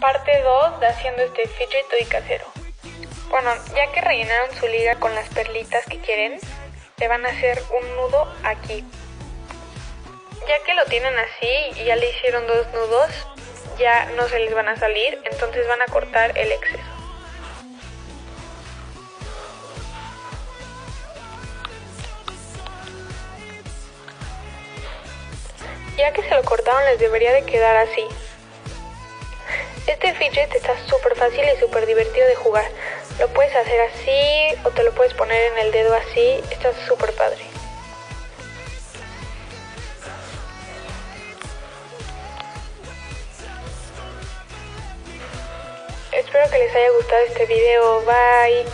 Parte 2 de haciendo este fidget toy casero. Bueno, ya que rellenaron su liga con las perlitas que quieren, le van a hacer un nudo aquí. Ya que lo tienen así y ya le hicieron 2 nudos, ya no se les van a salir, entonces van a cortar el exceso. Ya que se lo cortaron, les debería de quedar así. Este fidget está súper fácil y súper divertido de jugar. Lo puedes hacer así o te lo puedes poner en el dedo así. Está súper padre. Espero que les haya gustado este video. Bye.